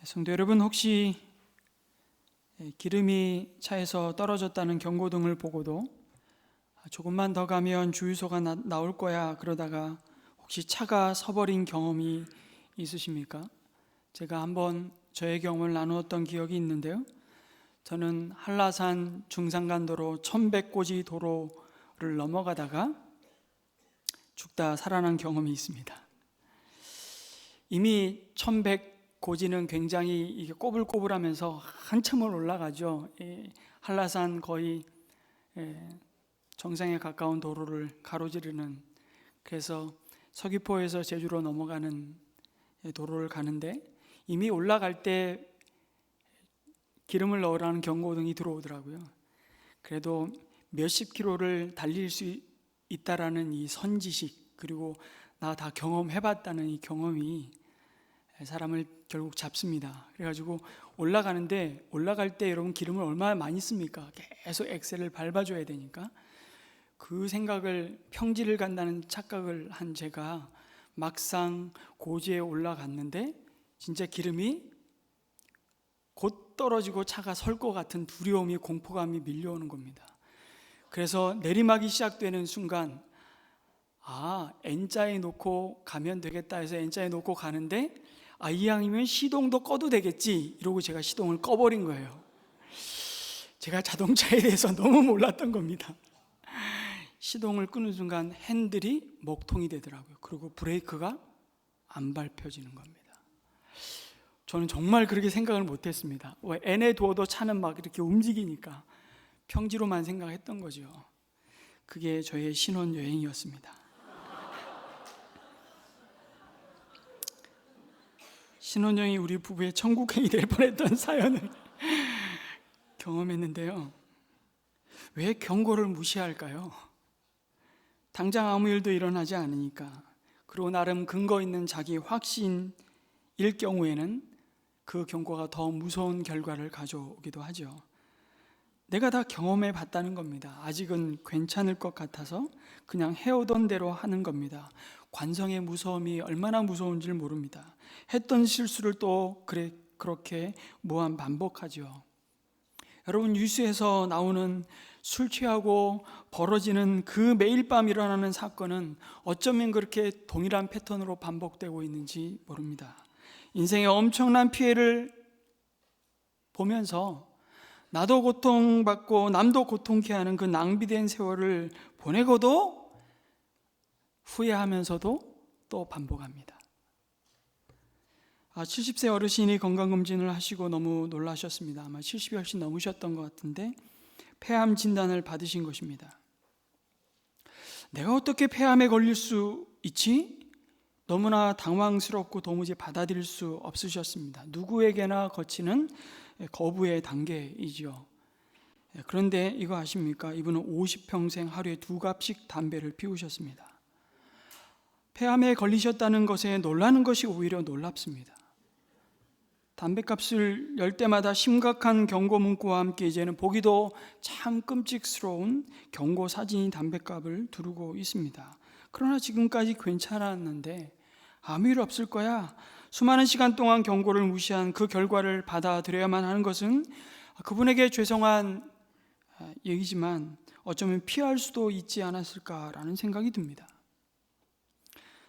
성도 여러분, 혹시 기름이 차에서 떨어졌다는 경고등을 보고도 조금만 더 가면 주유소가 나올 거야 그러다가 혹시 차가 서버린 경험이 있으십니까? 제가 한번 저의 경험을 나누었던 기억이 있는데요, 저는 한라산 중산간도로 1100고지 도로를 넘어가다가 죽다 살아난 경험이 있습니다. 이미 1100고지는 굉장히 이게 꼬불꼬불하면서 한참을 올라가죠. 한라산 거의 정상에 가까운 도로를 가로지르는, 그래서 서귀포에서 제주로 넘어가는 도로를 가는데 이미 올라갈 때 기름을 넣으라는 경고등이 들어오더라고요. 그래도 몇십 킬로를 달릴 수 있다라는 이 선지식, 그리고 나 다 경험해봤다는 이 경험이 사람을 결국 잡습니다. 그래가지고 올라가는데, 올라갈 때 여러분 기름을 얼마나 많이 씁니까? 계속 엑셀을 밟아줘야 되니까. 그 생각을, 평지를 간다는 착각을 한 제가 막상 고지에 올라갔는데 진짜 기름이 곧 떨어지고 차가 설 것 같은 두려움이, 공포감이 밀려오는 겁니다. 그래서 내리막이 시작되는 순간 N자에 놓고 가면 되겠다 해서 N자에 놓고 가는데 이왕이면 시동도 꺼도 되겠지 이러고 제가 시동을 꺼버린 거예요. 제가 자동차에 대해서 너무 몰랐던 겁니다. 시동을 끄는 순간 핸들이 먹통이 되더라고요. 그리고 브레이크가 안 밟혀지는 겁니다. 저는 정말 그렇게 생각을 못했습니다. 왜 N에 두어도 차는 막 이렇게 움직이니까 평지로만 생각했던 거죠. 그게 저의 신혼여행이었습니다. 신혼여행이 우리 부부의 천국행이 될 뻔했던 사연을 경험했는데요, 왜 경고를 무시할까요? 당장 아무 일도 일어나지 않으니까. 그리고 나름 근거 있는 자기 확신일 경우에는 그 경고가 더 무서운 결과를 가져오기도 하죠. 내가 다 경험해 봤다는 겁니다. 아직은 괜찮을 것 같아서 그냥 해오던 대로 하는 겁니다. 관성의 무서움이 얼마나 무서운지를 모릅니다. 했던 실수를 또 그렇게 무한 반복하죠. 여러분, 뉴스에서 나오는 술 취하고 벌어지는 그 매일 밤 일어나는 사건은 어쩌면 그렇게 동일한 패턴으로 반복되고 있는지 모릅니다. 인생의 엄청난 피해를 보면서 나도 고통받고 남도 고통케 하는 그 낭비된 세월을 보내고도 후회하면서도 또 반복합니다. 70세 어르신이 건강검진을 하시고 너무 놀라셨습니다. 아마 70이 훨씬 넘으셨던 것 같은데 폐암 진단을 받으신 것입니다. 내가 어떻게 폐암에 걸릴 수 있지? 너무나 당황스럽고 도무지 받아들일 수 없으셨습니다. 누구에게나 거치는 거부의 단계이지요. 그런데 이거 아십니까? 이분은 50평생 하루에 2갑씩 담배를 피우셨습니다. 폐암에 걸리셨다는 것에 놀라는 것이 오히려 놀랍습니다. 담배값을 열 때마다 심각한 경고 문구와 함께 이제는 보기도 참 끔찍스러운 경고 사진이 담배값을 두르고 있습니다. 그러나 지금까지 괜찮았는데 아무 일 없을 거야, 수많은 시간 동안 경고를 무시한 그 결과를 받아들여야만 하는 것은 그분에게 죄송한 얘기지만 어쩌면 피할 수도 있지 않았을까라는 생각이 듭니다.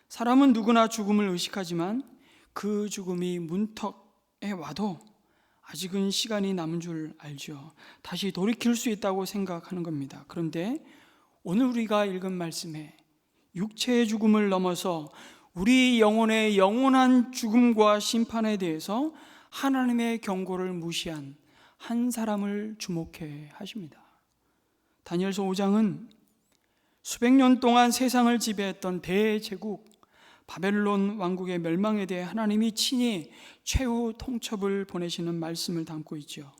사람은 누구나 죽음을 의식하지만 그 죽음이 문턱에 와도 아직은 시간이 남은 줄 알죠. 다시 돌이킬 수 있다고 생각하는 겁니다. 그런데 오늘 우리가 읽은 말씀에 육체의 죽음을 넘어서 우리 영혼의 영원한 죽음과 심판에 대해서 하나님의 경고를 무시한 한 사람을 주목해 하십니다. 다니엘서 5장은 수백 년 동안 세상을 지배했던 대제국 바벨론 왕국의 멸망에 대해 하나님이 친히 최후 통첩을 보내시는 말씀을 담고 있죠.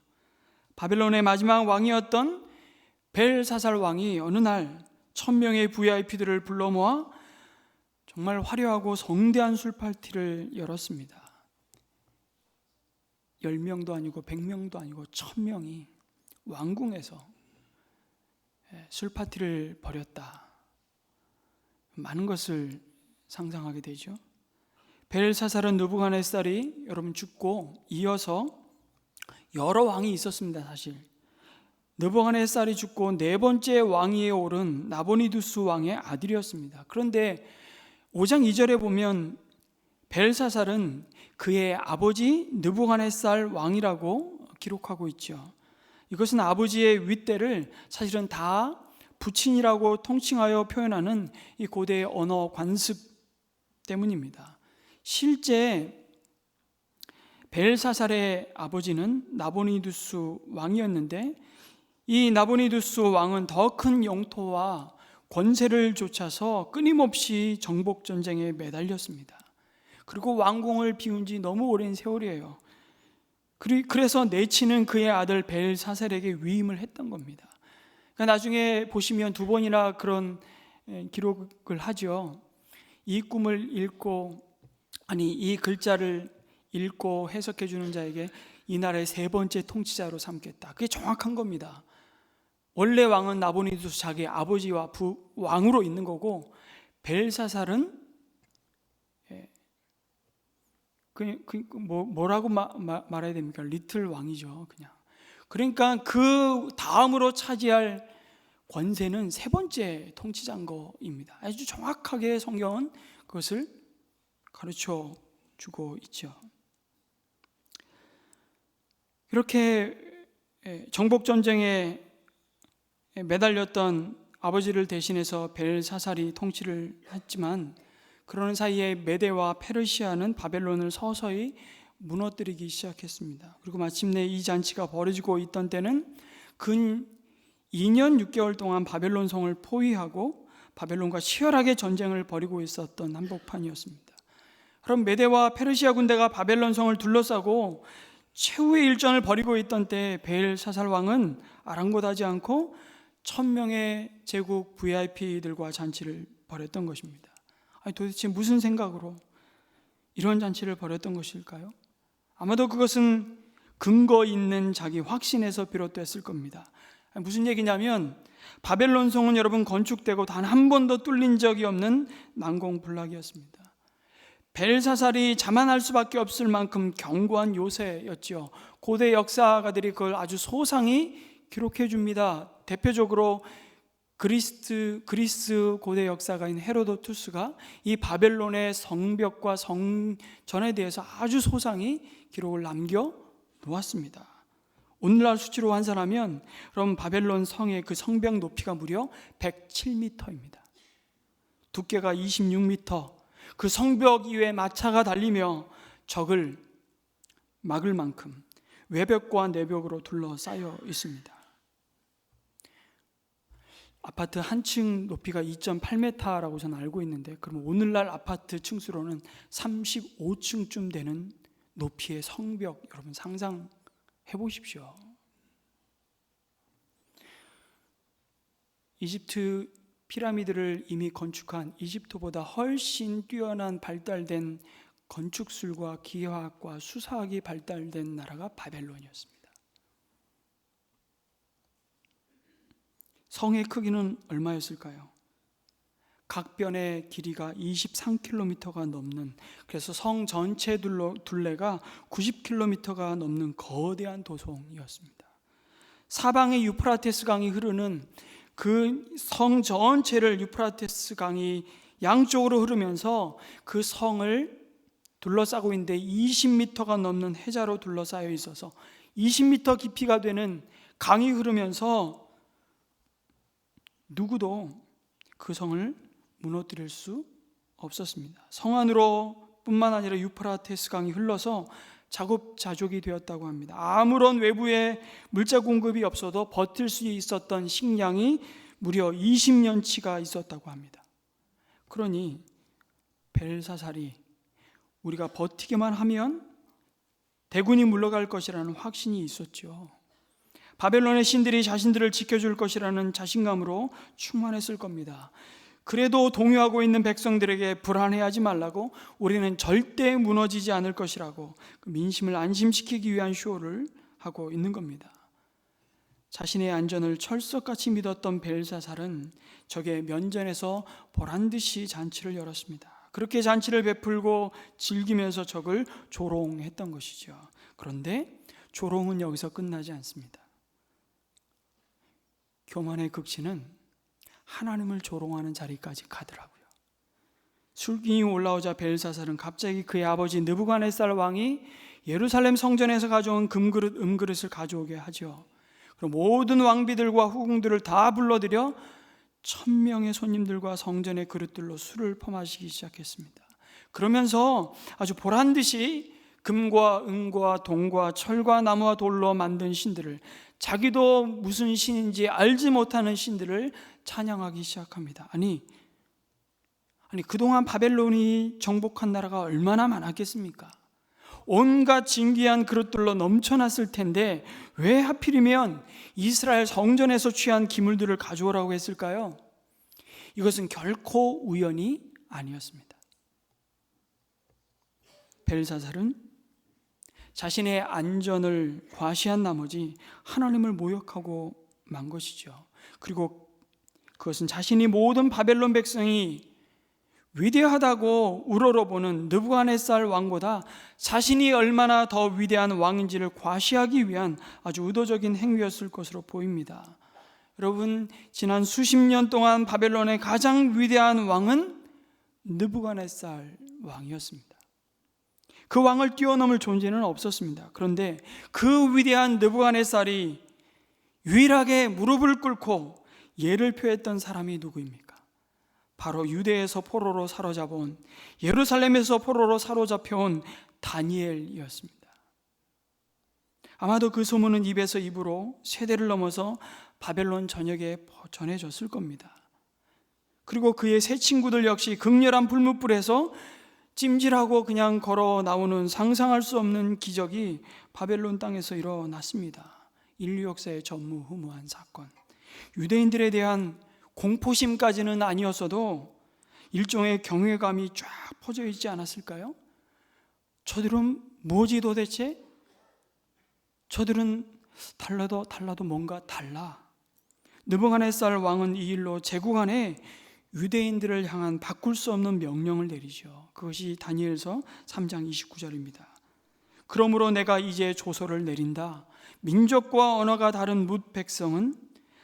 바벨론의 마지막 왕이었던 벨사살 왕이 어느 날 1000명의 VIP들을 불러 모아 정말 화려하고 성대한 술파티를 열었습니다. 10명도 아니고 100명도 아니고 1000명이 왕궁에서 술파티를 벌였다. 많은 것을 상상하게 되죠. 벨사살은 느부갓네살이 여러분 죽고 이어서 여러 왕이 있었습니다. 사실 느부갓네살이 죽고 네 번째 왕위에 오른 나보니두스 왕의 아들이었습니다. 그런데 5장 2절에 보면 벨사살은 그의 아버지 느부갓네살 왕이라고 기록하고 있죠. 이것은 아버지의 윗대를 사실은 다 부친이라고 통칭하여 표현하는 이 고대의 언어 관습 때문입니다. 실제 벨사살의 아버지는 나보니두스 왕이었는데 이 나보니두스 왕은 더 큰 영토와 권세를 좇아서 끊임없이 정복 전쟁에 매달렸습니다. 그리고 왕궁을 비운 지 너무 오랜 세월이에요. 그래서 내치는 그의 아들 벨사살에게 위임을 했던 겁니다. 그러니까 나중에 보시면 두 번이나 그런 기록을 하죠. 이 꿈을 읽고 이 글자를 읽고 해석해 주는 자에게 이 나라의 세 번째 통치자로 삼겠다. 그게 정확한 겁니다. 원래 왕은 나보니두스 자기 아버지와 왕으로 있는 거고 벨사살은 뭐라고 말해야 됩니까? 리틀 왕이죠, 그냥. 그러니까 그 다음으로 차지할 권세는 세 번째 통치자인 거입니다. 아주 정확하게 성경은 그것을 가르쳐 주고 있죠. 이렇게 정복 전쟁에 매달렸던 아버지를 대신해서 벨사살이 통치를 했지만 그러는 사이에 메대와 페르시아는 바벨론을 서서히 무너뜨리기 시작했습니다. 그리고 마침내 이 잔치가 벌어지고 있던 때는 근 2년 6개월 동안 바벨론 성을 포위하고 바벨론과 치열하게 전쟁을 벌이고 있었던 한복판이었습니다. 그럼 메대와 페르시아 군대가 바벨론 성을 둘러싸고 최후의 일전을 벌이고 있던 때 벨사살 왕은 아랑곳하지 않고 1000명의 제국 VIP들과 잔치를 벌였던 것입니다. 도대체 무슨 생각으로 이런 잔치를 벌였던 것일까요? 아마도 그것은 근거 있는 자기 확신에서 비롯됐을 겁니다. 무슨 얘기냐면 바벨론 성은 여러분 건축되고 단 한 번도 뚫린 적이 없는 난공불락이었습니다. 벨사살이 자만할 수밖에 없을 만큼 견고한 요새였죠. 고대 역사가들이 그걸 아주 소상히 기록해 줍니다. 대표적으로 그리스 고대 역사가인 헤로도투스가 이 바벨론의 성벽과 성전에 대해서 아주 소상히 기록을 남겨 놓았습니다. 오늘날 수치로 환산하면 그럼 바벨론 성의 그 성벽 높이가 무려 107m입니다. 두께가 26m. 그 성벽 위에 마차가 달리며 적을 막을 만큼 외벽과 내벽으로 둘러싸여 있습니다. 아파트 한 층 높이가 2.8m라고 저는 알고 있는데 그럼 오늘날 아파트 층수로는 35층쯤 되는 높이의 성벽, 여러분 상상해 보십시오. 이집트 피라미드를 이미 건축한 이집트보다 훨씬 뛰어난 발달된 건축술과 기하학과 수사학이 발달된 나라가 바벨론이었습니다. 성의 크기는 얼마였을까요? 각 변의 길이가 23km가 넘는, 그래서 성 전체 둘레가 90km가 넘는 거대한 도성이었습니다. 사방에 유프라테스 강이 흐르는 그 성 전체를 유프라테스 강이 양쪽으로 흐르면서 그 성을 둘러싸고 있는데 20m가 넘는 해자로 둘러싸여 있어서 20m 깊이가 되는 강이 흐르면서 누구도 그 성을 무너뜨릴 수 없었습니다. 성 안으로 뿐만 아니라 유프라테스 강이 흘러서 자급자족이 되었다고 합니다. 아무런 외부의 물자 공급이 없어도 버틸 수 있었던 식량이 무려 20년치가 있었다고 합니다. 그러니 벨사살이 우리가 버티기만 하면 대군이 물러갈 것이라는 확신이 있었죠. 바벨론의 신들이 자신들을 지켜줄 것이라는 자신감으로 충만했을 겁니다. 그래도 동요하고 있는 백성들에게 불안해하지 말라고, 우리는 절대 무너지지 않을 것이라고 그 민심을 안심시키기 위한 쇼를 하고 있는 겁니다. 자신의 안전을 철석같이 믿었던 벨사살은 적의 면전에서 보란듯이 잔치를 열었습니다. 그렇게 잔치를 베풀고 즐기면서 적을 조롱했던 것이죠. 그런데 조롱은 여기서 끝나지 않습니다. 교만의 극치는 하나님을 조롱하는 자리까지 가더라고요. 술기운이 올라오자 벨사살은 갑자기 그의 아버지 느부갓네살 왕이 예루살렘 성전에서 가져온 금그릇, 은그릇을 가져오게 하죠. 그럼 모든 왕비들과 후궁들을 다 불러들여 1000명의 손님들과 성전의 그릇들로 술을 퍼마시기 시작했습니다. 그러면서 아주 보란듯이 금과 은과 동과 철과 나무와 돌로 만든 신들을, 자기도 무슨 신인지 알지 못하는 신들을 찬양하기 시작합니다. 아니 그동안 바벨론이 정복한 나라가 얼마나 많았겠습니까? 온갖 진귀한 그릇들로 넘쳐났을 텐데 왜 하필이면 이스라엘 성전에서 취한 기물들을 가져오라고 했을까요? 이것은 결코 우연이 아니었습니다. 벨사살은 자신의 안전을 과시한 나머지 하나님을 모욕하고 만 것이죠. 그리고 그것은 자신이 모든 바벨론 백성이 위대하다고 우러러보는 느부갓네살 왕보다 자신이 얼마나 더 위대한 왕인지를 과시하기 위한 아주 의도적인 행위였을 것으로 보입니다. 여러분, 지난 수십 년 동안 바벨론의 가장 위대한 왕은 느부갓네살 왕이었습니다. 그 왕을 뛰어넘을 존재는 없었습니다. 그런데 그 위대한 느부갓네살이 유일하게 무릎을 꿇고 예를 표했던 사람이 누구입니까? 바로 유대에서 포로로 사로잡아온, 예루살렘에서 포로로 사로잡혀온 다니엘이었습니다. 아마도 그 소문은 입에서 입으로 세대를 넘어서 바벨론 전역에 전해졌을 겁니다. 그리고 그의 세 친구들 역시 극렬한 불뭇불에서 찜질하고 그냥 걸어 나오는 상상할 수 없는 기적이 바벨론 땅에서 일어났습니다. 인류 역사의 전무후무한 사건, 유대인들에 대한 공포심까지는 아니었어도 일종의 경외감이 쫙 퍼져 있지 않았을까요? 저들은 뭐지 도대체? 저들은 달라도 뭔가 달라. 느부갓네살 왕은 이 일로 제국 안에 유대인들을 향한 바꿀 수 없는 명령을 내리죠. 그것이 다니엘서 3장 29절입니다. 그러므로 내가 이제 조서를 내린다. 민족과 언어가 다른 뭇 백성은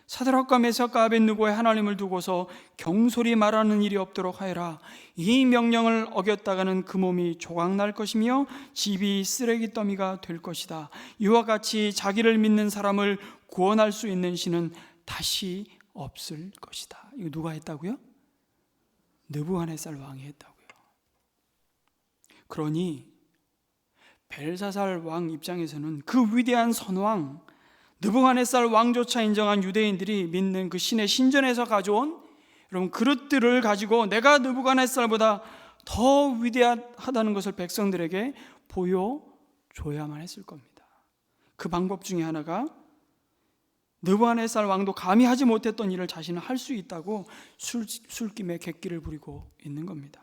사드락과 메삭과 아벳느고의 하나님을 두고서 경솔히 말하는 일이 없도록 하여라. 이 명령을 어겼다가는 그 몸이 조각날 것이며 집이 쓰레기 더미가 될 것이다. 이와 같이 자기를 믿는 사람을 구원할 수 있는 신은 다시 없을 것이다. 이거 누가 했다고요? 느부갓네살 왕이 했다고요. 그러니 벨사살 왕 입장에서는 그 위대한 선왕 느부갓네살 왕조차 인정한 유대인들이 믿는 그 신의 신전에서 가져온 여러분 그릇들을 가지고 내가 느부갓네살보다 더 위대하다는 것을 백성들에게 보여줘야만 했을 겁니다. 그 방법 중에 하나가 느부갓네살 왕도 감히 하지 못했던 일을 자신은 할 수 있다고 술김에 객기를 부리고 있는 겁니다.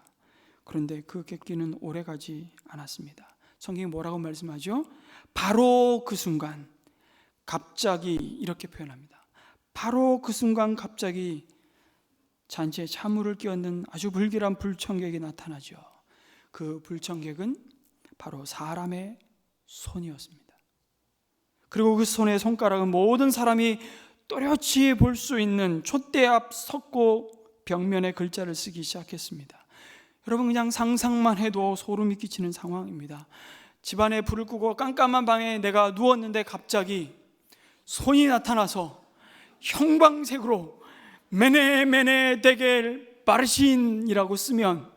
그런데 그 객기는 오래가지 않았습니다. 성경이 뭐라고 말씀하죠? 바로 그 순간 갑자기 이렇게 표현합니다. 바로 그 순간 갑자기 잔치에 찬물을 끼얹는 아주 불길한 불청객이 나타나죠. 그 불청객은 바로 사람의 손이었습니다. 그리고 그 손의 손가락은 모든 사람이 또렷이 볼 수 있는 촛대 앞 석고 벽면에 글자를 쓰기 시작했습니다. 여러분 그냥 상상만 해도 소름이 끼치는 상황입니다. 집안에 불을 끄고 깜깜한 방에 내가 누웠는데 갑자기 손이 나타나서 형광색으로 메네 데겔 바르신이라고 쓰면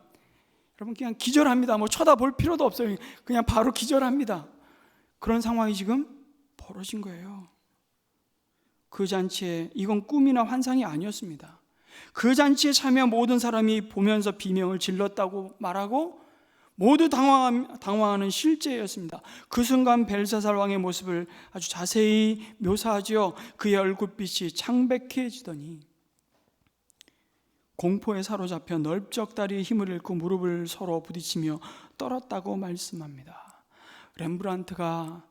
여러분 그냥 기절합니다. 뭐 쳐다볼 필요도 없어요. 그냥 바로 기절합니다. 그런 상황이 지금 벌어진 거예요. 그 잔치에 이건 꿈이나 환상이 아니었습니다. 그 잔치에 참여한 모든 사람이 보면서 비명을 질렀다고 말하고 모두 당황하는 실제였습니다. 그 순간 벨사살 왕의 모습을 아주 자세히 묘사하지요. 그의 얼굴빛이 창백해지더니 공포에 사로잡혀 넓적다리에 힘을 잃고 무릎을 서로 부딪히며 떨었다고 말씀합니다. 렘브란트가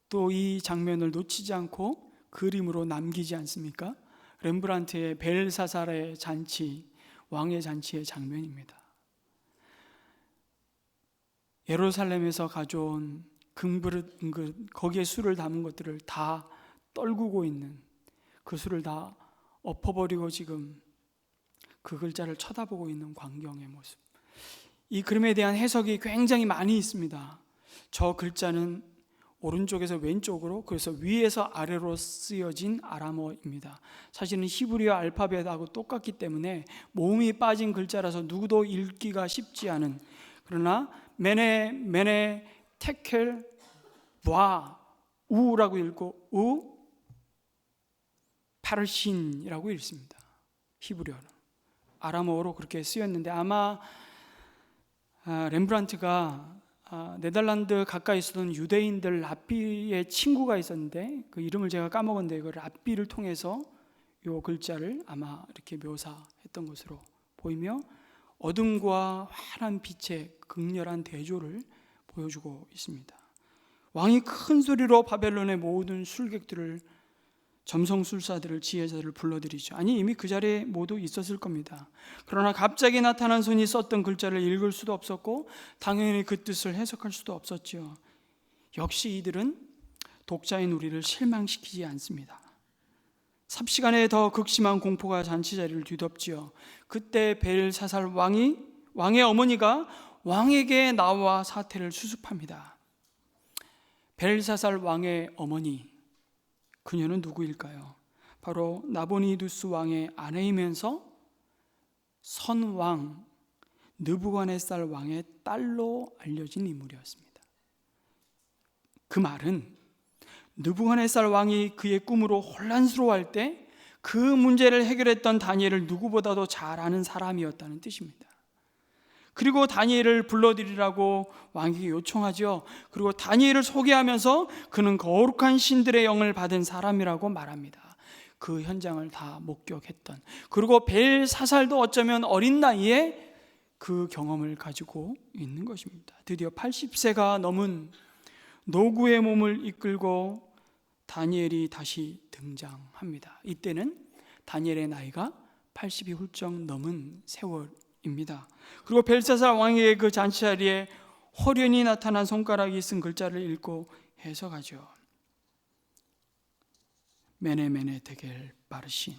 또 이 장면을 놓치지 않고 그림으로 남기지 않습니까? 렘브란트의 벨사살의 잔치, 왕의 잔치의 장면입니다. 예루살렘에서 가져온 금그릇, 거기에 술을 담은 것들을 다 떨구고 있는, 그 술을 다 엎어버리고 지금 그 글자를 쳐다보고 있는 광경의 모습. 이 그림에 대한 해석이 굉장히 많이 있습니다. 저 글자는 오른쪽에서 왼쪽으로, 그래서 위에서 아래로 쓰여진 아람어입니다. 사실은 히브리어 알파벳하고 똑같기 때문에 모음이 빠진 글자라서 누구도 읽기가 쉽지 않은, 그러나 메네 테켈 와 우라고 읽고 우 파르신이라고 읽습니다. 히브리어는 아람어로 그렇게 쓰였는데, 아마 렘브란트가 네덜란드 가까이 있었던 유대인들 랍비의 친구가 있었는데 그 이름을 제가 까먹었는데, 그 랍비를 통해서 이 글자를 아마 이렇게 묘사했던 것으로 보이며, 어둠과 환한 빛의 극렬한 대조를 보여주고 있습니다. 왕이 큰 소리로 바벨론의 모든 술객들을, 점성술사들을, 지혜자들을 불러들이죠. 아니, 이미 그 자리에 모두 있었을 겁니다. 그러나 갑자기 나타난 손이 썼던 글자를 읽을 수도 없었고 당연히 그 뜻을 해석할 수도 없었죠. 역시 이들은 독자인 우리를 실망시키지 않습니다. 삽시간에 더 극심한 공포가 잔치 자리를 뒤덮지요. 그때 벨사살 왕의 어머니가 왕에게 나와 사태를 수습합니다. 벨사살 왕의 어머니, 그녀는 누구일까요? 바로 나보니두스 왕의 아내이면서 선왕 느부갓네살 왕의 딸로 알려진 인물이었습니다. 그 말은 느부갓네살 왕이 그의 꿈으로 혼란스러워할 때 그 문제를 해결했던 다니엘을 누구보다도 잘 아는 사람이었다는 뜻입니다. 그리고 다니엘을 불러들이라고 왕에게 요청하죠. 그리고 다니엘을 소개하면서 그는 거룩한 신들의 영을 받은 사람이라고 말합니다. 그 현장을 다 목격했던, 그리고 벨사살도 어쩌면 어린 나이에 그 경험을 가지고 있는 것입니다. 드디어 80세가 넘은 노구의 몸을 이끌고 다니엘이 다시 등장합니다. 이때는 다니엘의 나이가 80이 훌쩍 넘은 세월입니다. 그리고 벨사살 왕의 그 잔치 자리에 호련히 나타난 손가락이 쓴 글자를 읽고 해석하죠. 메네 테겔 바르신.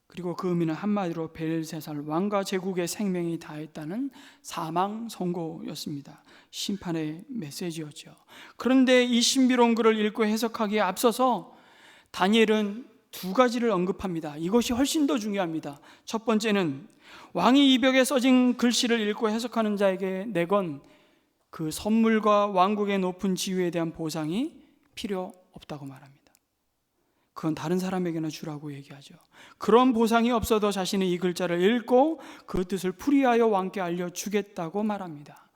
그리고 그 의미는 한마디로 벨사살 왕과 제국의 생명이 다했다는 사망 선고였습니다. 심판의 메시지였죠. 그런데 이 신비로운 글을 읽고 해석하기에 앞서서 다니엘은 두 가지를 언급합니다. 이것이 훨씬 더 중요합니다. 첫 번째는 왕이 이 벽에 써진 글씨를 읽고 해석하는 자에게 내건 그 선물과 왕국의 높은 지위에 대한 보상이 필요 없다고 말합니다. 그건 다른 사람에게나 주라고 얘기하죠. 그런 보상이 없어도 자신은 이 글자를 읽고 그 뜻을 풀이하여 왕께 알려주겠다고 말합니다.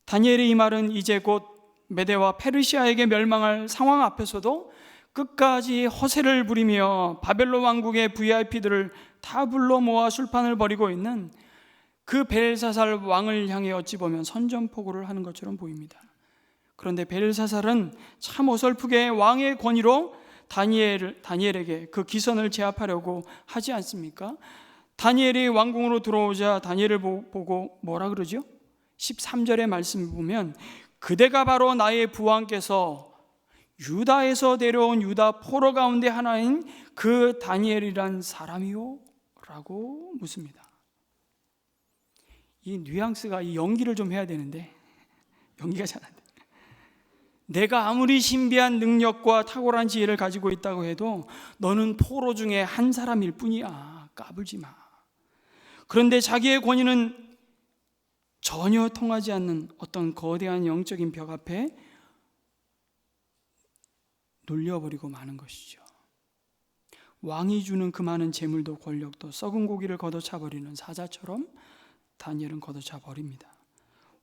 다니엘의 이 말은 이제 곧 메대와 페르시아에게 멸망할 상황 앞에서도 끝까지 허세를 부리며 바벨론 왕국의 VIP들을 다 불러 모아 술판을 벌이고 있는 그 벨사살 왕을 향해 어찌 보면 선전포고를 하는 것처럼 보입니다. 그런데 벨사살은 참 어설프게 왕의 권위로 다니엘에게 그 기선을 제압하려고 하지 않습니까? 다니엘이 왕궁으로 들어오자 다니엘을 보고 뭐라 그러죠? 13절의 말씀을 보면 그대가 바로 나의 부왕께서 유다에서 데려온 유다 포로 가운데 하나인 그 다니엘이란 사람이요? 라고 묻습니다. 이 뉘앙스가, 이 연기를 좀 해야 되는데 연기가 잘 안 돼. 내가 아무리 신비한 능력과 탁월한 지혜를 가지고 있다고 해도 너는 포로 중에 한 사람일 뿐이야. 까불지 마. 그런데 자기의 권위는 전혀 통하지 않는 어떤 거대한 영적인 벽 앞에 눌려버리고 마는 것이죠. 왕이 주는 그 많은 재물도 권력도 썩은 고기를 걷어차버리는 사자처럼 다니엘은 걷어차버립니다.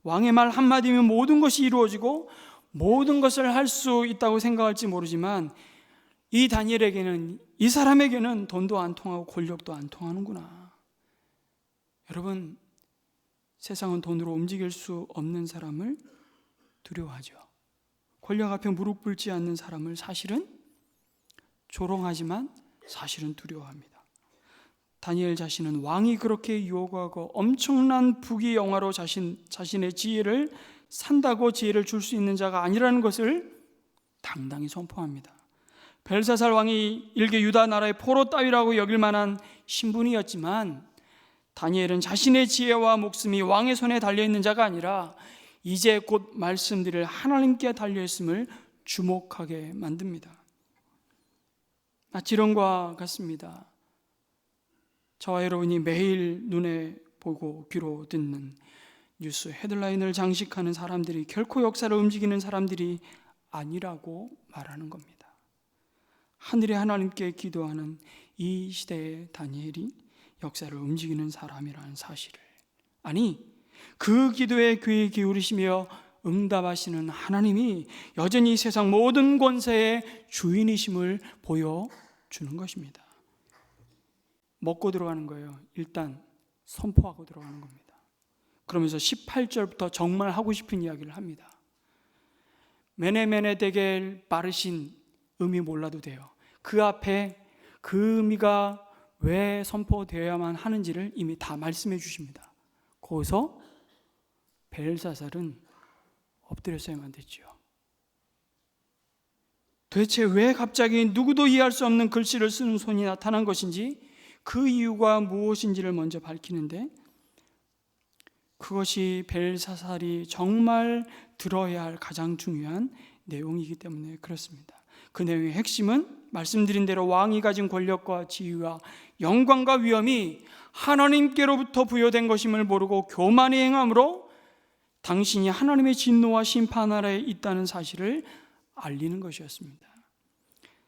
왕의 말 한마디면 모든 것이 이루어지고 모든 것을 할 수 있다고 생각할지 모르지만 이 다니엘에게는, 이 사람에게는 돈도 안 통하고 권력도 안 통하는구나. 여러분, 세상은 돈으로 움직일 수 없는 사람을 두려워하죠. 권력 앞에 무릎 꿇지 않는 사람을 사실은 조롱하지만 사실은 두려워합니다. 다니엘 자신은 왕이 그렇게 요구하고 엄청난 부귀영화로 자신의 지혜를 산다고 지혜를 줄 수 있는 자가 아니라는 것을 당당히 선포합니다. 벨사살 왕이 일개 유다 나라의 포로 따위라고 여길 만한 신분이었지만 다니엘은 자신의 지혜와 목숨이 왕의 손에 달려있는 자가 아니라 이제 곧 말씀드릴 하나님께 달려있음을 주목하게 만듭니다. 마치 이런 것과 같습니다. 저와 여러분이 매일 눈에 보고 귀로 듣는 뉴스 헤드라인을 장식하는 사람들이 결코 역사를 움직이는 사람들이 아니라고 말하는 겁니다. 하늘의 하나님께 기도하는 이 시대의 다니엘이 역사를 움직이는 사람이라는 사실을, 아니 그 기도에 귀 기울이시며 응답하시는 하나님이 여전히 세상 모든 권세의 주인이심을 보여주는 것입니다. 먹고 들어가는 거예요. 일단 선포하고 들어가는 겁니다. 그러면서 18절부터 정말 하고 싶은 이야기를 합니다. 메네메네 데겔 바르신 의미 몰라도 돼요. 그 앞에 그 의미가 왜 선포되어야만 하는지를 이미 다 말씀해 주십니다. 거기서 벨사살은 엎드렸어야만 됐죠. 도대체 왜 갑자기 누구도 이해할 수 없는 글씨를 쓰는 손이 나타난 것인지, 그 이유가 무엇인지를 먼저 밝히는데, 그것이 벨사살이 정말 들어야 할 가장 중요한 내용이기 때문에 그렇습니다. 그 내용의 핵심은 말씀드린 대로 왕이 가진 권력과 지위와 영광과 위엄이 하나님께로부터 부여된 것임을 모르고 교만의 행함으로 당신이 하나님의 진노와 심판 아래에 있다는 사실을 알리는 것이었습니다.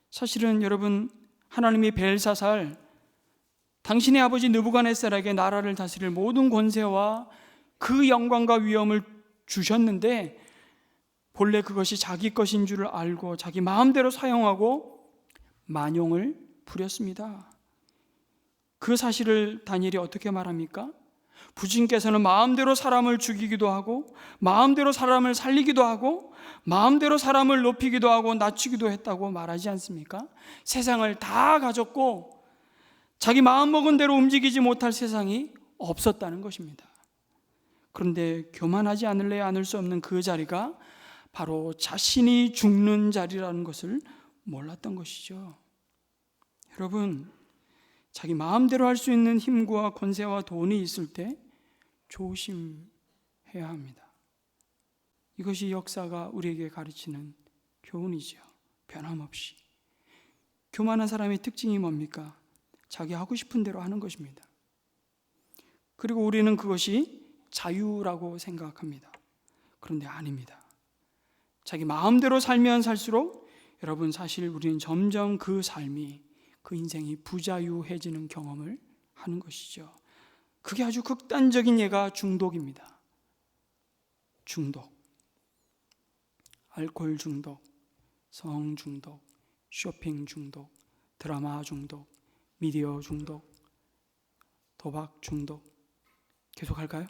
사실은 여러분, 하나님이 벨사살, 당신의 아버지 느부갓네살에게 나라를 다스릴 모든 권세와 그 영광과 위엄을 주셨는데 본래 그것이 자기 것인 줄 알고 자기 마음대로 사용하고 만용을 부렸습니다. 그 사실을 다니엘이 어떻게 말합니까? 부친께서는 마음대로 사람을 죽이기도 하고 마음대로 사람을 살리기도 하고 마음대로 사람을 높이기도 하고 낮추기도 했다고 말하지 않습니까? 세상을 다 가졌고 자기 마음먹은 대로 움직이지 못할 세상이 없었다는 것입니다. 그런데 교만하지 않을래야 않을 수 없는 그 자리가 바로 자신이 죽는 자리라는 것을 몰랐던 것이죠. 여러분, 자기 마음대로 할 수 있는 힘과 권세와 돈이 있을 때 조심해야 합니다. 이것이 역사가 우리에게 가르치는 교훈이죠. 변함없이. 교만한 사람의 특징이 뭡니까? 자기 하고 싶은 대로 하는 것입니다. 그리고 우리는 그것이 자유라고 생각합니다. 그런데 아닙니다. 자기 마음대로 살면 살수록 여러분, 사실 우리는 점점 그 삶이, 그 인생이 부자유해지는 경험을 하는 것이죠. 그게 아주 극단적인 예가 중독입니다. 중독. 알코올 중독, 성 중독, 쇼핑 중독, 드라마 중독, 미디어 중독, 도박 중독. 계속 할까요?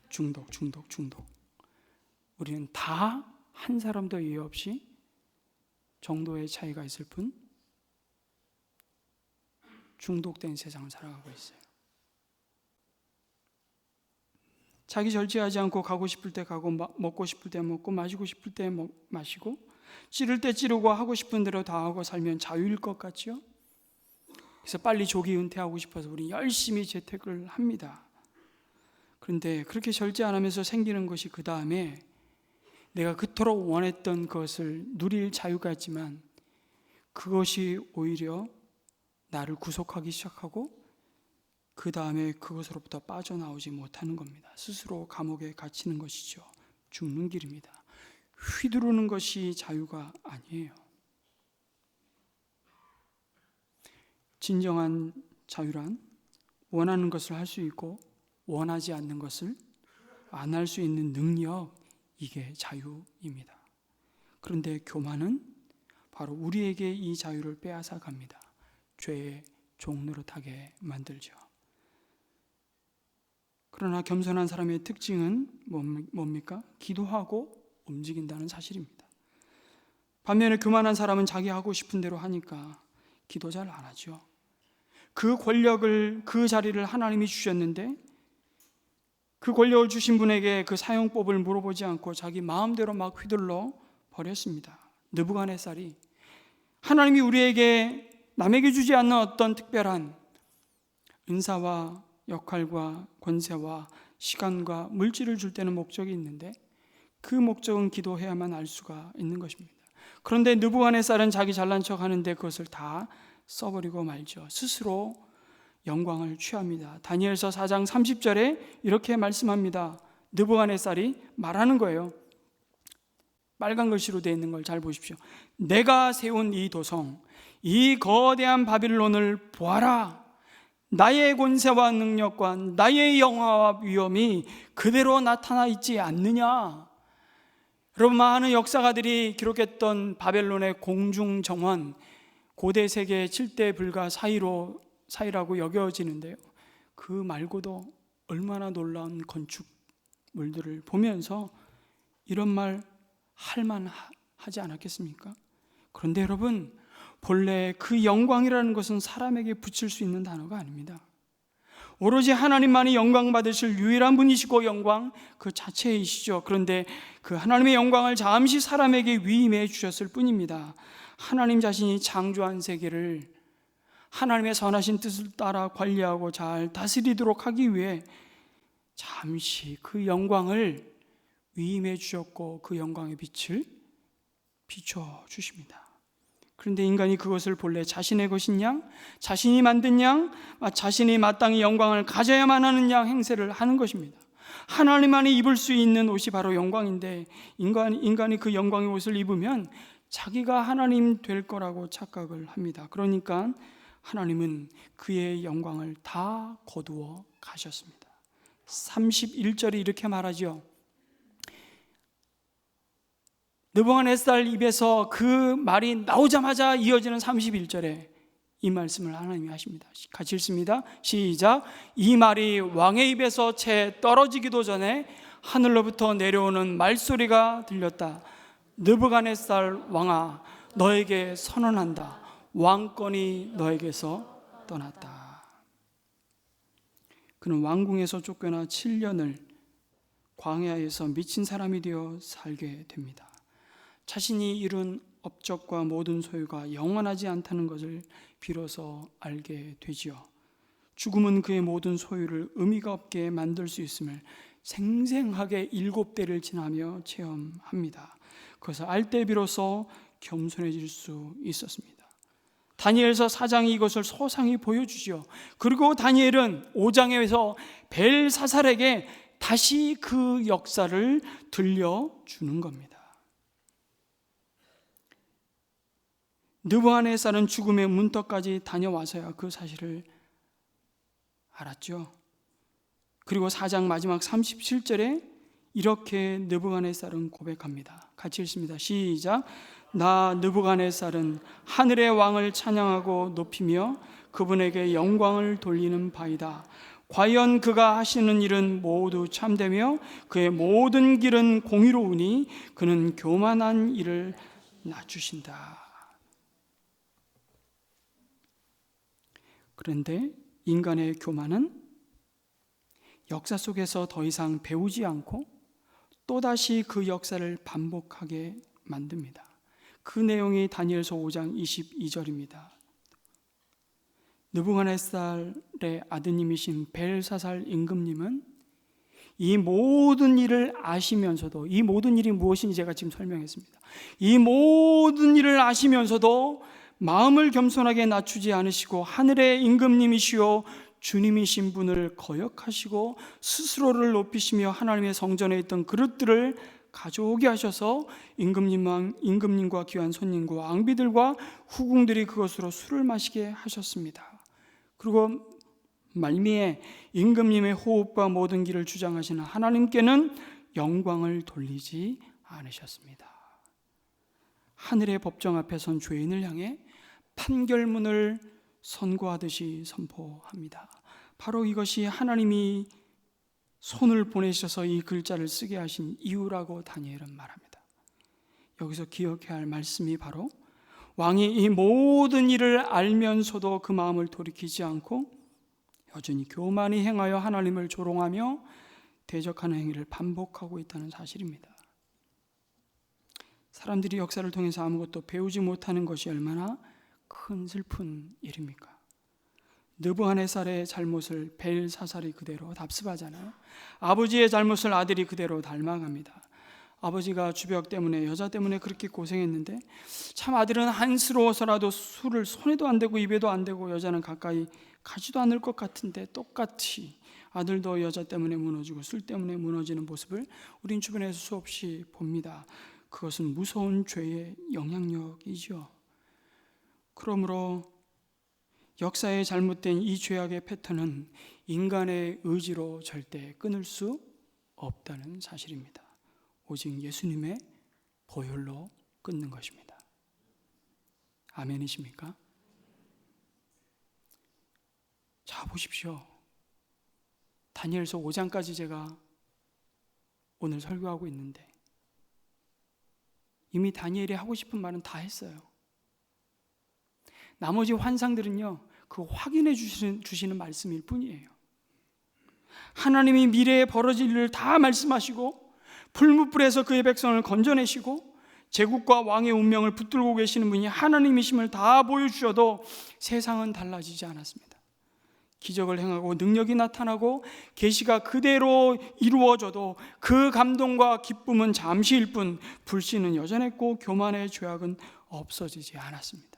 중독. 우리는 다 한 사람도 예외 없이 정도의 차이가 있을 뿐 중독된 세상을 살아가고 있어요. 자기 절제하지 않고 가고 싶을 때 가고 먹고 싶을 때 먹고 마시고 싶을 때 마시고 찌를 때 찌르고 하고 싶은 대로 다 하고 살면 자유일 것 같죠? 그래서 빨리 조기 은퇴하고 싶어서 우리 열심히 재택을 합니다. 그런데 그렇게 절제 안 하면서 생기는 것이 그 다음에 내가 그토록 원했던 것을 누릴 자유가 있지만 그것이 오히려 나를 구속하기 시작하고 그 다음에 그것으로부터 빠져나오지 못하는 겁니다. 스스로 감옥에 갇히는 것이죠. 죽는 길입니다. 휘두르는 것이 자유가 아니에요. 진정한 자유란 원하는 것을 할 수 있고 원하지 않는 것을 안 할 수 있는 능력, 이게 자유입니다. 그런데 교만은 바로 우리에게 이 자유를 빼앗아 갑니다. 죄의 종노릇하게 만들죠. 그러나 겸손한 사람의 특징은 뭡니까? 기도하고 움직인다는 사실입니다. 반면에 교만한 사람은 자기 하고 싶은 대로 하니까 기도 잘 안 하죠. 그 권력을, 그 자리를 하나님이 주셨는데 그 권력을 주신 분에게 그 사용법을 물어보지 않고 자기 마음대로 막 휘둘러 버렸습니다. 느부갓네살이 하나님이 우리에게 남에게 주지 않는 어떤 특별한 은사와 역할과 권세와 시간과 물질을 줄 때는 목적이 있는데 그 목적은 기도해야만 알 수가 있는 것입니다. 그런데 느부갓네살은 자기 잘난 척 하는데 그것을 다 써버리고 말죠. 스스로 영광을 취합니다. 다니엘서 4장 30절에 이렇게 말씀합니다. 느부갓네살이 말하는 거예요. 빨간 글씨로 되어 있는 걸 잘 보십시오. 내가 세운 이 도성, 이 거대한 바빌론을 보아라. 나의 권세와 능력과 나의 영화와 위엄이 그대로 나타나 있지 않느냐. 여러분, 많은 역사가들이 기록했던 바벨론의 공중정원, 고대 세계 7대 불가 사이라고 여겨지는데요, 그 말고도 얼마나 놀라운 건축물들을 보면서 이런 말 할만하지 않았겠습니까? 그런데 여러분, 본래 그 영광이라는 것은 사람에게 붙일 수 있는 단어가 아닙니다. 오로지 하나님만이 영광 받으실 유일한 분이시고 영광 그 자체이시죠. 그런데 그 하나님의 영광을 잠시 사람에게 위임해 주셨을 뿐입니다. 하나님 자신이 창조한 세계를 하나님의 선하신 뜻을 따라 관리하고 잘 다스리도록 하기 위해 잠시 그 영광을 위임해 주셨고 그 영광의 빛을 비춰 주십니다. 그런데 인간이 그것을 본래 자신의 것인 양, 자신이 만든 양, 자신이 마땅히 영광을 가져야만 하는 양 행세를 하는 것입니다. 하나님만이 입을 수 있는 옷이 바로 영광인데 인간이 그 영광의 옷을 입으면 자기가 하나님 될 거라고 착각을 합니다. 그러니까 하나님은 그의 영광을 다 거두어 가셨습니다. 31절이 이렇게 말하죠. 느부갓네살 입에서 그 말이 나오자마자 이어지는 31절에 이 말씀을 하나님이 하십니다. 같이 읽습니다. 시작. 이 말이 왕의 입에서 채 떨어지기도 전에 하늘로부터 내려오는 말소리가 들렸다. 느부갓네살 왕아, 너에게 선언한다. 왕권이 너에게서 떠났다. 그는 왕궁에서 쫓겨나 7년을 광야에서 미친 사람이 되어 살게 됩니다. 자신이 이룬 업적과 모든 소유가 영원하지 않다는 것을 비로소 알게 되지요. 죽음은 그의 모든 소유를 의미가 없게 만들 수 있음을 생생하게 7대를 지나며 체험합니다. 그것을 알 때 비로소 겸손해질 수 있었습니다. 다니엘서 4장이 이것을 소상히 보여주죠. 그리고 다니엘은 5장에서 벨사살에게 다시 그 역사를 들려주는 겁니다. 느부갓네살은 죽음의 문턱까지 다녀와서야 그 사실을 알았죠. 그리고 4장 마지막 37절에 이렇게 느부갓네살은 고백합니다. 같이 읽습니다. 시작. 나 느부갓네살은 하늘의 왕을 찬양하고 높이며 그분에게 영광을 돌리는 바이다. 과연 그가 하시는 일은 모두 참되며 그의 모든 길은 공의로우니 그는 교만한 일을 낮추신다. 그런데 인간의 교만은 역사 속에서 더 이상 배우지 않고 또다시 그 역사를 반복하게 만듭니다. 그 내용이 다니엘서 5장 22절입니다. 느부갓네살의 아드님이신 벨사살 임금님은 이 모든 일을 아시면서도, 이 모든 일이 무엇인지 제가 지금 설명했습니다. 이 모든 일을 아시면서도 마음을 겸손하게 낮추지 않으시고 하늘의 임금님이시오 주님이신 분을 거역하시고 스스로를 높이시며 하나님의 성전에 있던 그릇들을 가져오게 하셔서 임금님과 귀한 손님과 왕비들과 후궁들이 그것으로 술을 마시게 하셨습니다. 그리고 말미에 임금님의 호흡과 모든 길을 주장하시는 하나님께는 영광을 돌리지 않으셨습니다. 하늘의 법정 앞에 선 죄인을 향해 판결문을 선고하듯이 선포합니다. 바로 이것이 하나님이 손을 보내셔서 이 글자를 쓰게 하신 이유라고 다니엘은 말합니다. 여기서 기억해야 할 말씀이 바로 왕이 이 모든 일을 알면서도 그 마음을 돌이키지 않고 여전히 교만히 행하여 하나님을 조롱하며 대적하는 행위를 반복하고 있다는 사실입니다. 사람들이 역사를 통해서 아무것도 배우지 못하는 것이 얼마나 큰 슬픈 일입니까? 느부갓네살의 잘못을 벨사살이 그대로 답습하잖아요. 아버지의 잘못을 아들이 그대로 닮아갑니다. 아버지가 주벽 때문에, 여자 때문에 그렇게 고생했는데 참 아들은 한스러워서라도 술을 손에도 안 대고 입에도 안 대고 여자는 가까이 가지도 않을 것 같은데 똑같이 아들도 여자 때문에 무너지고 술 때문에 무너지는 모습을 우린 주변에서 수없이 봅니다. 그것은 무서운 죄의 영향력이죠. 그러므로 역사의 잘못된 이 죄악의 패턴은 인간의 의지로 절대 끊을 수 없다는 사실입니다. 오직 예수님의 보혈로 끊는 것입니다. 아멘이십니까? 자, 보십시오. 다니엘서 5장까지 제가 오늘 설교하고 있는데 이미 다니엘이 하고 싶은 말은 다 했어요. 나머지 환상들은요, 그 확인해 주시는 말씀일 뿐이에요. 하나님이 미래에 벌어질 일을 다 말씀하시고 풀무불에서 그의 백성을 건져내시고 제국과 왕의 운명을 붙들고 계시는 분이 하나님이심을 다 보여주셔도 세상은 달라지지 않았습니다. 기적을 행하고 능력이 나타나고 계시가 그대로 이루어져도 그 감동과 기쁨은 잠시일 뿐 불신은 여전했고 교만의 죄악은 없어지지 않았습니다.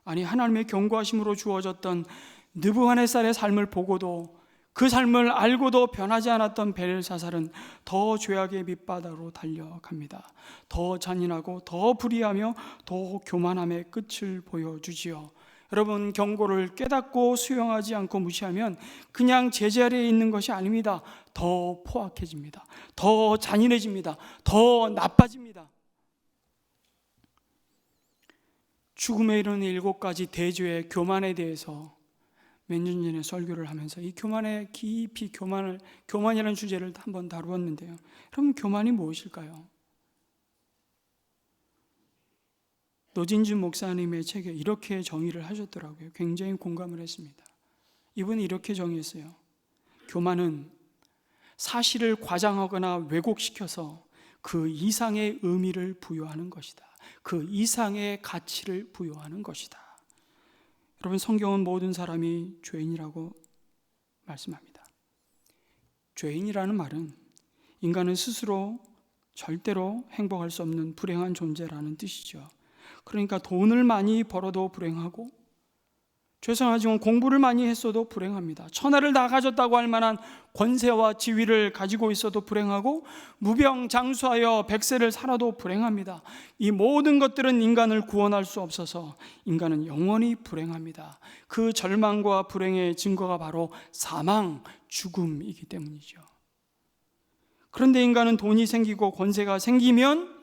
아니, 하나님의 경고하심으로 주어졌던 느부갓네살의 삶을 보고도 그 삶을 알고도 변하지 않았던 벨사살은 더 죄악의 밑바닥으로 달려갑니다. 더 잔인하고 더 불의하며 더 교만함의 끝을 보여주지요. 여러분, 경고를 깨닫고 수용하지 않고 무시하면 그냥 제자리에 있는 것이 아닙니다. 더 포악해집니다. 더 잔인해집니다. 더 나빠집니다. 죽음에 이르는 7가지 대죄의 교만에 대해서 몇 년 전에 설교를 하면서 이 교만에 깊이 교만이라는 주제를 한번 다루었는데요. 여러분, 교만이 무엇일까요? 노진준 목사님의 책에 이렇게 정의를 하셨더라고요. 굉장히 공감을 했습니다. 이분이 이렇게 정의했어요. 교만은 사실을 과장하거나 왜곡시켜서 그 이상의 의미를 부여하는 것이다. 그 이상의 가치를 부여하는 것이다. 여러분, 성경은 모든 사람이 죄인이라고 말씀합니다. 죄인이라는 말은 인간은 스스로 절대로 행복할 수 없는 불행한 존재라는 뜻이죠. 그러니까 돈을 많이 벌어도 불행하고, 죄송하지만 공부를 많이 했어도 불행합니다. 천하를 다 가졌다고 할 만한 권세와 지위를 가지고 있어도 불행하고, 무병장수하여 백세를 살아도 불행합니다. 이 모든 것들은 인간을 구원할 수 없어서 인간은 영원히 불행합니다. 그 절망과 불행의 증거가 바로 사망, 죽음이기 때문이죠. 그런데 인간은 돈이 생기고 권세가 생기면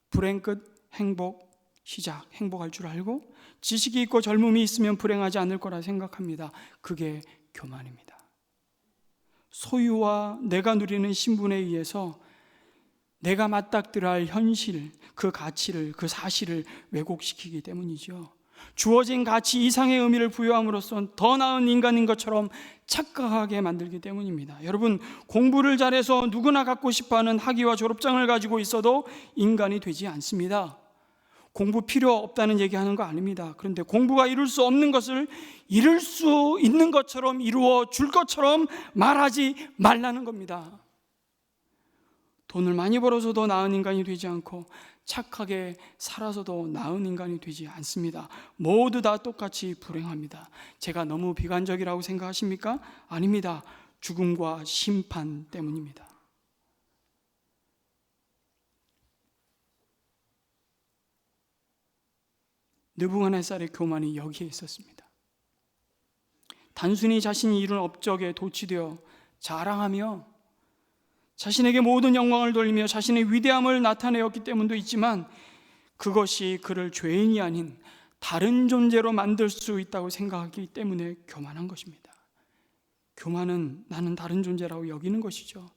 불행 끝, 행복 시작, 행복할 줄 알고 지식이 있고 젊음이 있으면 불행하지 않을 거라 생각합니다. 그게 교만입니다. 소유와 내가 누리는 신분에 의해서 내가 맞닥뜨려야 할 현실, 그 가치를, 그 사실을 왜곡시키기 때문이죠. 주어진 가치 이상의 의미를 부여함으로써 더 나은 인간인 것처럼 착각하게 만들기 때문입니다. 여러분, 공부를 잘해서 누구나 갖고 싶어하는 학위와 졸업장을 가지고 있어도 인간이 되지 않습니다. 공부 필요 없다는 얘기하는 거 아닙니다. 그런데 공부가 이룰 수 없는 것을 이룰 수 있는 것처럼 이루어 줄 것처럼 말하지 말라는 겁니다. 돈을 많이 벌어서도 나은 인간이 되지 않고 착하게 살아서도 나은 인간이 되지 않습니다. 모두 다 똑같이 불행합니다. 제가 너무 비관적이라고 생각하십니까? 아닙니다. 죽음과 심판 때문입니다. 느부갓네살의 교만이 여기에 있었습니다. 단순히 자신이 이룬 업적에 도취되어 자랑하며 자신에게 모든 영광을 돌리며 자신의 위대함을 나타내었기 때문도 있지만, 그것이 그를 죄인이 아닌 다른 존재로 만들 수 있다고 생각하기 때문에 교만한 것입니다. 교만은 나는 다른 존재라고 여기는 것이죠.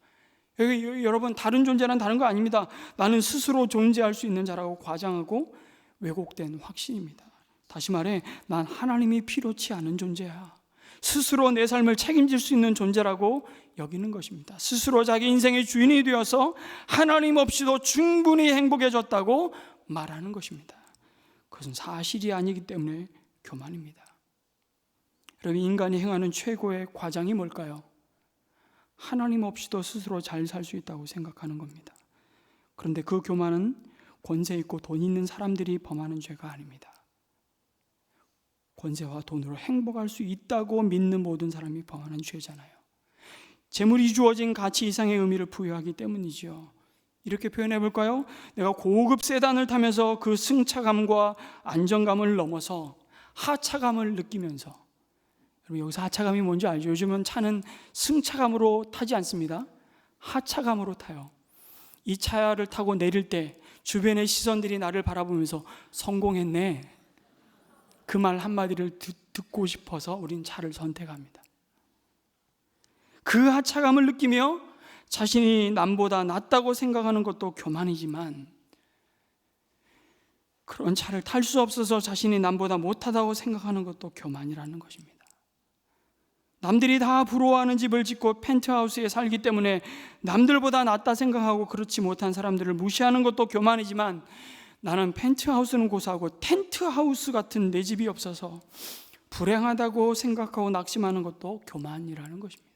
여러분, 다른 존재란 다른 거 아닙니다. 나는 스스로 존재할 수 있는 자라고 과장하고 왜곡된 확신입니다. 다시 말해, 난 하나님이 필요치 않은 존재야. 스스로 내 삶을 책임질 수 있는 존재라고 여기는 것입니다. 스스로 자기 인생의 주인이 되어서 하나님 없이도 충분히 행복해졌다고 말하는 것입니다. 그것은 사실이 아니기 때문에 교만입니다. 여러분, 인간이 행하는 최고의 과장이 뭘까요? 하나님 없이도 스스로 잘 살 수 있다고 생각하는 겁니다. 그런데 그 교만은 권세 있고 돈 있는 사람들이 범하는 죄가 아닙니다. 권세와 돈으로 행복할 수 있다고 믿는 모든 사람이 범하는 죄잖아요. 재물이 주어진 가치 이상의 의미를 부여하기 때문이죠. 이렇게 표현해 볼까요? 내가 고급 세단을 타면서 그 승차감과 안정감을 넘어서 하차감을 느끼면서, 여러분 여기서 하차감이 뭔지 알죠? 요즘은 차는 승차감으로 타지 않습니다. 하차감으로 타요. 이 차를 타고 내릴 때 주변의 시선들이 나를 바라보면서 성공했네, 그 말 한마디를 듣고 싶어서 우린 차를 선택합니다. 그 하차감을 느끼며 자신이 남보다 낫다고 생각하는 것도 교만이지만, 그런 차를 탈 수 없어서 자신이 남보다 못하다고 생각하는 것도 교만이라는 것입니다. 남들이 다 부러워하는 집을 짓고 펜트하우스에 살기 때문에 남들보다 낫다 생각하고 그렇지 못한 사람들을 무시하는 것도 교만이지만, 나는 펜트하우스는 고사하고 텐트하우스 같은 내 집이 없어서 불행하다고 생각하고 낙심하는 것도 교만이라는 것입니다.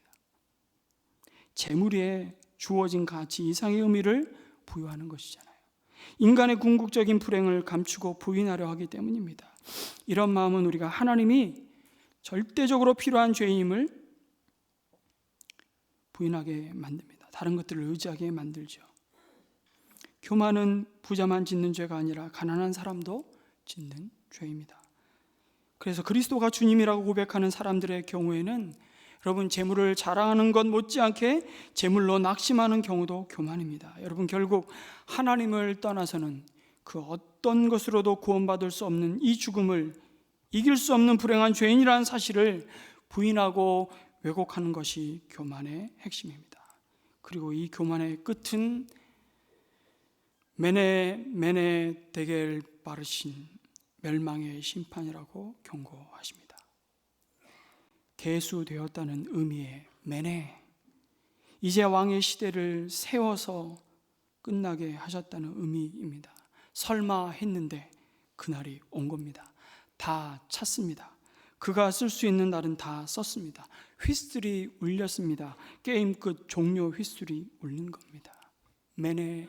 재물에 주어진 가치 이상의 의미를 부여하는 것이잖아요. 인간의 궁극적인 불행을 감추고 부인하려 하기 때문입니다. 이런 마음은 우리가 하나님이 절대적으로 필요한 죄임을 부인하게 만듭니다. 다른 것들을 의지하게 만들죠. 교만은 부자만 짓는 죄가 아니라 가난한 사람도 짓는 죄입니다. 그래서 그리스도가 주님이라고 고백하는 사람들의 경우에는 여러분, 재물을 자랑하는 것 못지않게 재물로 낙심하는 경우도 교만입니다. 여러분, 결국 하나님을 떠나서는 그 어떤 것으로도 구원받을 수 없는 이 죽음을 이길 수 없는 불행한 죄인이라는 사실을 부인하고 왜곡하는 것이 교만의 핵심입니다. 그리고 이 교만의 끝은 메네 데겔 바르신 멸망의 심판이라고 경고하십니다. 계수되었다는 의미의 메네, 이제 왕의 시대를 세워서 끝나게 하셨다는 의미입니다. 설마 했는데 그날이 온 겁니다. 다 찼습니다. 그가 쓸 수 있는 날은 다 썼습니다. 휘슬이 울렸습니다. 게임 끝 종료 휘슬이 울린 겁니다. 메네.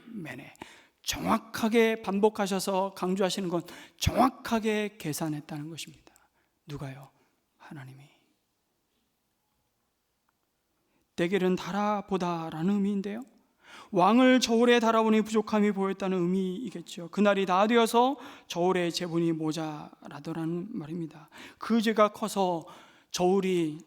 정확하게 반복하셔서 강조하시는 건 정확하게 계산했다는 것입니다. 누가요? 하나님이. 데겔은 달아보다라는 의미인데요, 왕을 저울에 달아보니 부족함이 보였다는 의미이겠죠. 그날이 다 되어서 저울의 제분이 모자라더라는 말입니다. 그 죄가 커서 저울이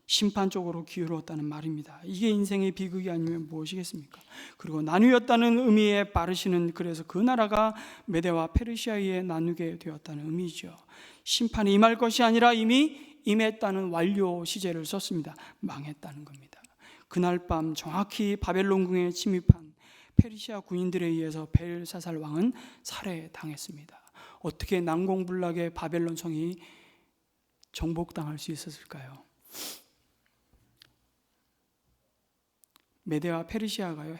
심판 쪽으로 기울었다는 말입니다. 이게 인생의 비극이 아니면 무엇이겠습니까? 그리고 나누었다는 의미의 바르시는 그래서 그 나라가 메대와 페르시아에 나누게 되었다는 의미죠. 심판이 임할 것이 아니라 이미 임했다는 완료 시제를 썼습니다. 망했다는 겁니다. 그날 밤 정확히 바벨론궁에 침입한 페르시아 군인들에 의해서 벨사살 왕은 살해당했습니다. 어떻게 난공불락의 바벨론 성이 정복당할 수 있었을까요? 메대와 페르시아가요,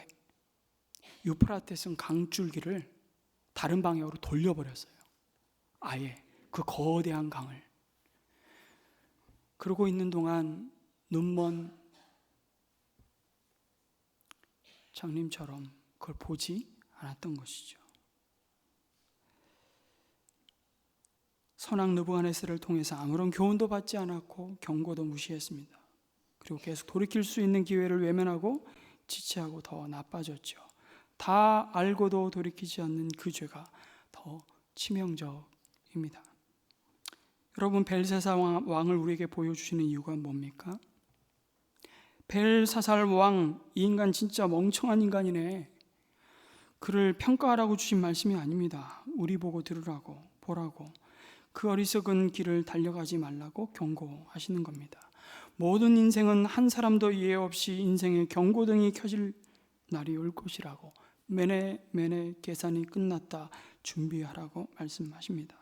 유프라테스 강줄기를 다른 방향으로 돌려버렸어요. 아예 그 거대한 강을. 그러고 있는 동안 눈먼 장님처럼 그걸 보지 않았던 것이죠. 선왕 느부갓네살을 통해서 아무런 교훈도 받지 않았고 경고도 무시했습니다. 그리고 계속 돌이킬 수 있는 기회를 외면하고 지체하고 더 나빠졌죠. 다 알고도 돌이키지 않는 그 죄가 더 치명적입니다. 여러분, 벨사살 왕을 우리에게 보여주시는 이유가 뭡니까? 벨사살 왕, 이 인간 진짜 멍청한 인간이네, 그를 평가하라고 주신 말씀이 아닙니다. 우리 보고 들으라고, 보라고, 그 어리석은 길을 달려가지 말라고 경고하시는 겁니다. 모든 인생은 한 사람도 예외 없이 인생의 경고등이 켜질 날이 올 것이라고 매네 계산이 끝났다 준비하라고 말씀하십니다.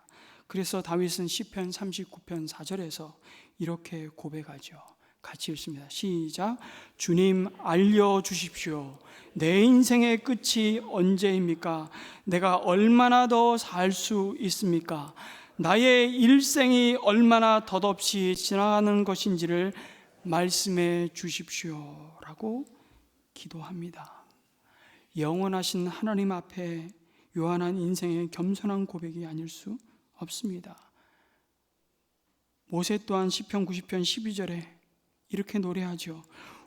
그래서 다윗은 시편 39편 4절에서 이렇게 고백하죠. 같이 읽습니다. 시작. 주님 알려주십시오. 내 인생의 끝이 언제입니까? 내가 얼마나 더 살 수 있습니까? 나의 일생이 얼마나 덧없이 지나가는 것인지를 말씀해 주십시오 라고 기도합니다. 영원하신 하나님 앞에 요한한 인생의 겸손한 고백이 아닐 수 없습니다. 모세 또한 시편 90편 12절에 이렇게 노래하죠.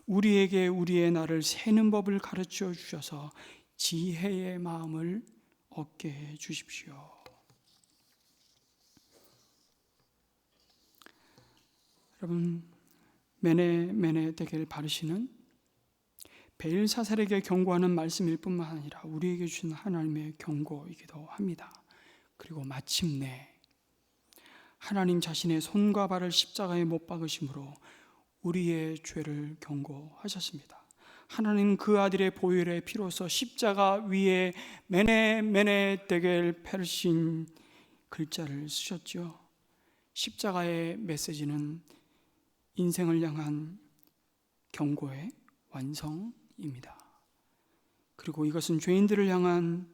우리에게 우리의 날을 세는 법을 가르쳐 주셔서 지혜의 마음을 얻게 해 주십시오. 여러분, 매네 되길 바르시는 베일사살에게 경고하는 말씀일 뿐만 아니라 우리에게 주신 하나님의 경고이기도 합니다. 그리고 마침내 하나님 자신의 손과 발을 십자가에 못 박으심으로 우리의 죄를 경고하셨습니다. 하나님 그 아들의 보혈의 피로서 십자가 위에 매네 되길 페르신 글자를 쓰셨죠. 십자가의 메시지는 인생을 향한 경고의 완성입니다. 그리고 이것은 죄인들을 향한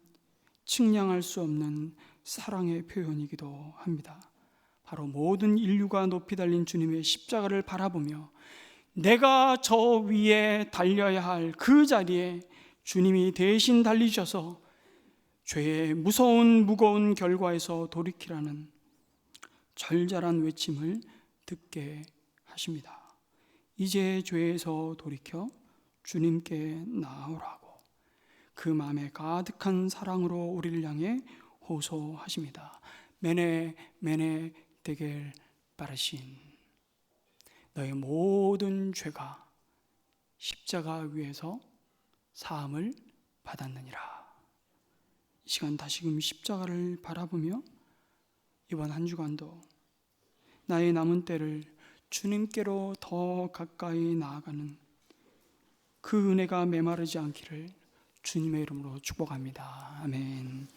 측량할 수 없는 사랑의 표현이기도 합니다. 바로 모든 인류가 높이 달린 주님의 십자가를 바라보며 내가 저 위에 달려야 할 그 자리에 주님이 대신 달리셔서 죄의 무거운 결과에서 돌이키라는 절절한 외침을 듣게 하십니다. 이제 죄에서 돌이켜 주님께 나아오라고 그 마음에 가득한 사랑으로 우리를 향해 호소하십니다. 매네 되길 바라신 너의 모든 죄가 십자가 위에서 사함을 받았느니라. 이 시간 다시금 십자가를 바라보며 이번 한 주간도 나의 남은 때를 주님께로 더 가까이 나아가는 그 은혜가 메마르지 않기를 주님의 이름으로 축복합니다. 아멘.